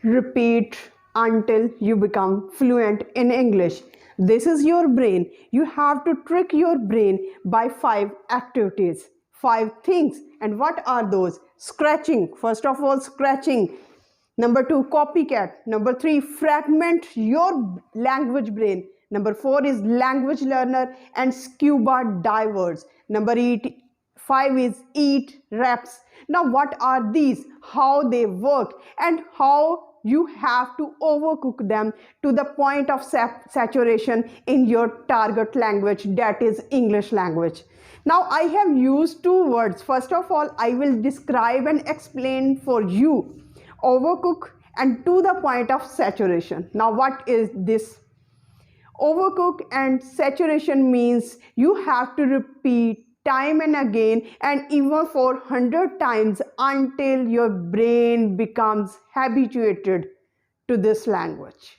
Repeat until you become fluent in English. This is your brain. You have to trick your brain by 5 activities, 5 things. And what are those? Scratching. First of all, scratching. Number 2, copycat. Number 3, fragment your language brain. Number 4 is language learner and scuba divers. Number 5 is eat reps. Now what are these? How they work and how you have to overcook them to the point of saturation in your target language, that is English language. Now I have used 2 words. First of all, I will describe and explain for you overcook and to the point of saturation. Now what is this? Overcook and saturation means you have to repeat time and again and even for 100 times until your brain becomes habituated to this language.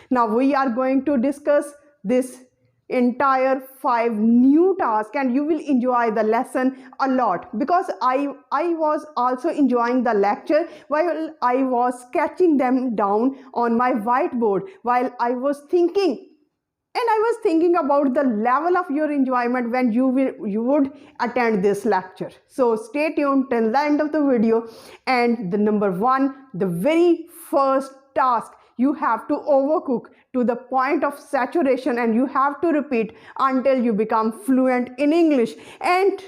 Now we are going to discuss this entire 5 new tasks and you will enjoy the lesson a lot, because I was also enjoying the lecture while I was sketching them down on my whiteboard while I was thinking. And I was thinking about the level of your enjoyment when you would attend this lecture. So stay tuned till the end of the video. And the number 1, the very first task, you have to overcook to the point of saturation and you have to repeat until you become fluent in English. And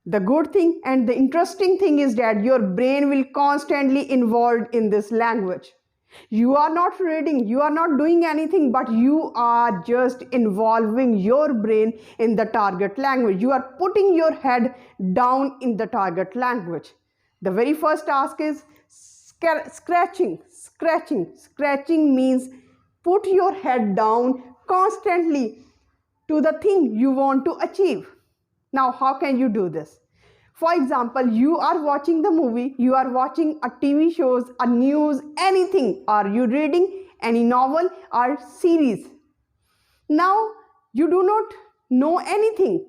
the good thing and the interesting thing is that your brain will constantly involved in this language. You are not reading, you are not doing anything, but you are just involving your brain in the target language. You are putting your head down in the target language. The very first task is scratching. Scratching means put your head down constantly to the thing you want to achieve. Now, how can you do this? For example, you are watching the movie, you are watching a TV shows, a news, anything. Are you reading any novel or series? Now, you do not know anything.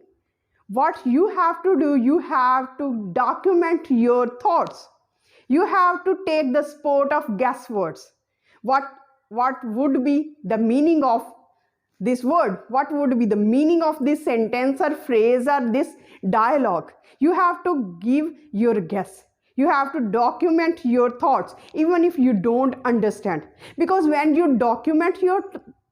What you have to do, you have to document your thoughts. You have to take the sport of guesswords. What would be the meaning of this word? What would be the meaning of this sentence or phrase or this dialogue? You have to give your guess. You have to document your thoughts even if you don't understand. Because when you document your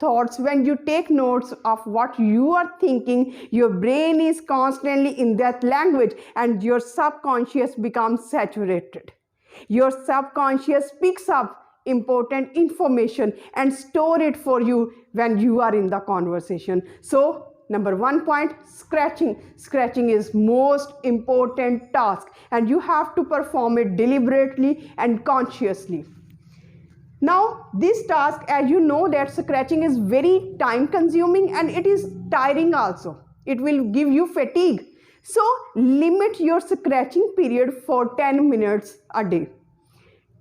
thoughts, when you take notes of what you are thinking, your brain is constantly in that language and your subconscious becomes saturated. Your subconscious picks up important information and store it for you when you are in the conversation. So number 1 point, scratching. Scratching is most important task and you have to perform it deliberately and consciously. Now this task, as you know, that scratching is very time consuming and it is tiring also. It will give you fatigue. So limit your scratching period for 10 minutes a day.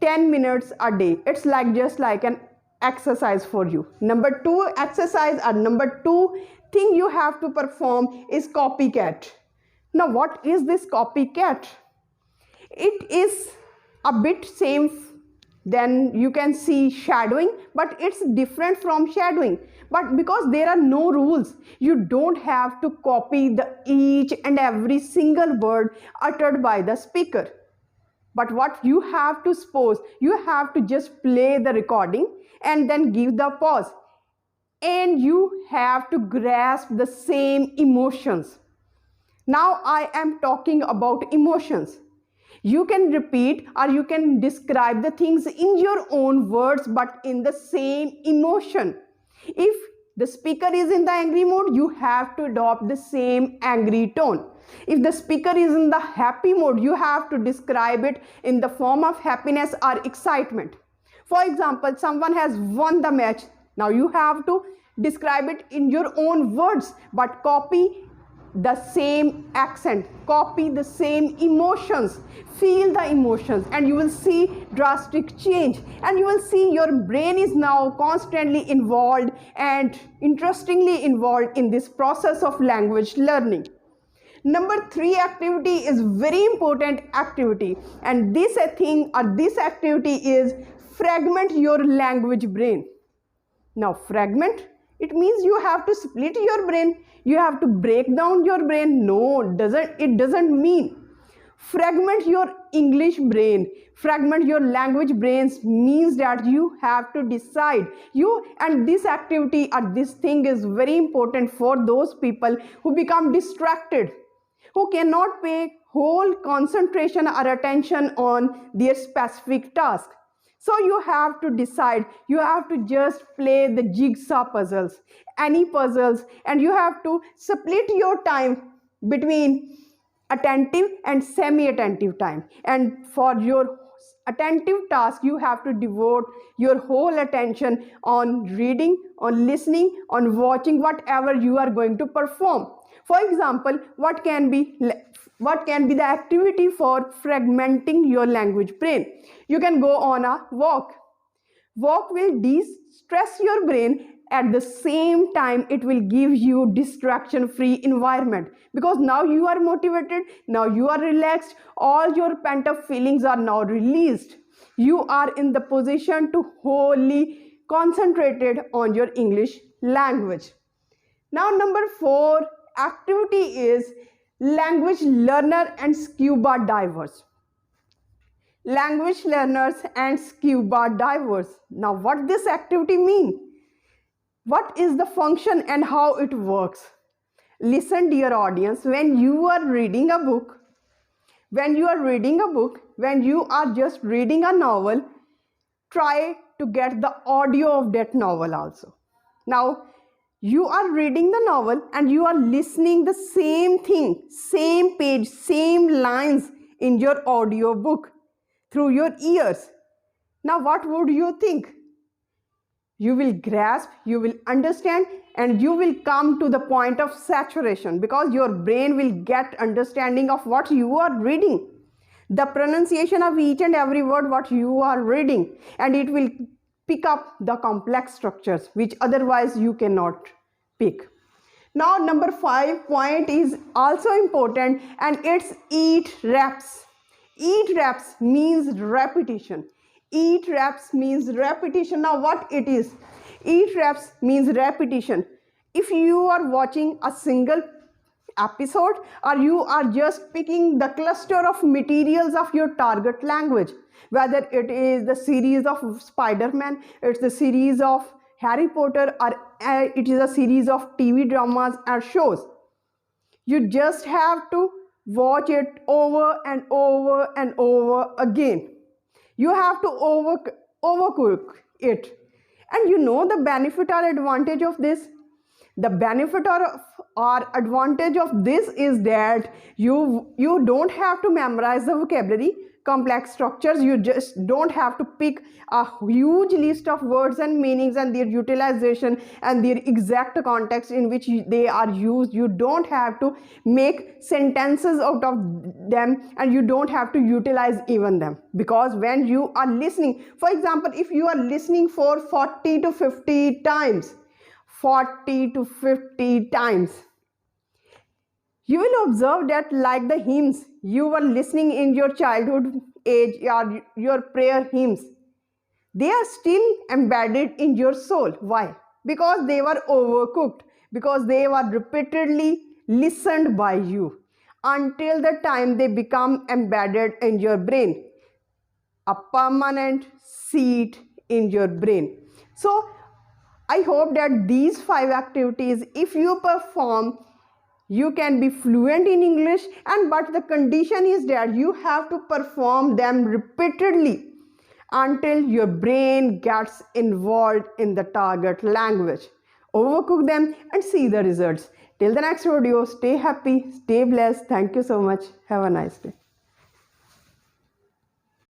10 minutes a day. It's just like an exercise for you. Number 2 exercise or number 2 thing you have to perform is copycat. Now what is this copycat? It is a bit same than you can see shadowing, but it's different from shadowing. But because there are no rules, you don't have to copy each and every single word uttered by the speaker. But what you have to suppose, you have to just play the recording and then give the pause. And you have to grasp the same emotions. Now I am talking about emotions. You can repeat or you can describe the things in your own words but in the same emotion. If the speaker is in the angry mode, you have to adopt the same angry tone. If the speaker is in the happy mode, you have to describe it in the form of happiness or excitement. For example, someone has won the match. Now you have to describe it in your own words, but copy the same accent, copy the same emotions, feel the emotions, and you will see drastic change. And you will see your brain is now constantly involved and interestingly involved in this process of language learning. Number 3 activity is very important activity, and this activity is fragment your language brain. Now, fragment, it means you have to split your brain. You have to break down your brain. No, it doesn't mean. Fragment your English brain, fragment your language brains means that you have to decide. And this activity or this thing is very important for those people who become distracted, who cannot pay whole concentration or attention on their specific task. So you have to decide, you have to just play the jigsaw puzzles, any puzzles, and you have to split your time between attentive and semi-attentive time. And for your attentive task, you have to devote your whole attention on reading, on listening, on watching whatever you are going to perform. For example, what can be the activity for fragmenting your language brain? You can go on a walk. Walk will de-stress your brain. At the same time, it will give you distraction-free environment, because now you are motivated, now you are relaxed, all your pent-up feelings are now released. You are in the position to wholly concentrated on your English language. Now, number 4 activity is language learner and scuba divers. Language learners and scuba divers. Now, what this activity mean? What is the function and how it works? Listen, dear audience, when you are reading a book, when you are just reading a novel, try to get the audio of that novel also. Now, you are reading the novel and you are listening the same thing, same page, same lines in your audio book through your ears. Now, what would you think? You will grasp, you will understand, and you will come to the point of saturation, because your brain will get understanding of what you are reading, the pronunciation of each and every word what you are reading, and it will pick up the complex structures which otherwise you cannot pick. Now, number 5 point is also important, and it's eat reps. Eat reps means repetition. Eat reps means repetition. Now, what it is? Eat reps means repetition. If you are watching a single episode, or you are just picking the cluster of materials of your target language, whether it is the series of Spider-Man, it's the series of Harry Potter, or it is a series of TV dramas or shows, you just have to watch it over and over and over again. You have to overcook it. And you know the benefit or advantage of this? The benefit or advantage of this is that you don't have to memorize the vocabulary, complex structures. You just don't have to pick a huge list of words and meanings and their utilization and their exact context in which they are used. You don't have to make sentences out of them, and you don't have to utilize even them, because when you are listening, for example, if you are listening for 40 to 50 times, you will observe that, like the hymns you were listening in your childhood age, or your prayer hymns, they are still embedded in your soul. Why? Because they were overcooked, because they were repeatedly listened by you until the time they become embedded in your brain, a permanent seat in your brain. So, I hope that these 5 activities, if you perform, you can be fluent in English, but the condition is that you have to perform them repeatedly until your brain gets involved in the target language. Overcook them and see the results. Till the next video, stay happy, stay blessed. Thank you so much. Have a nice day.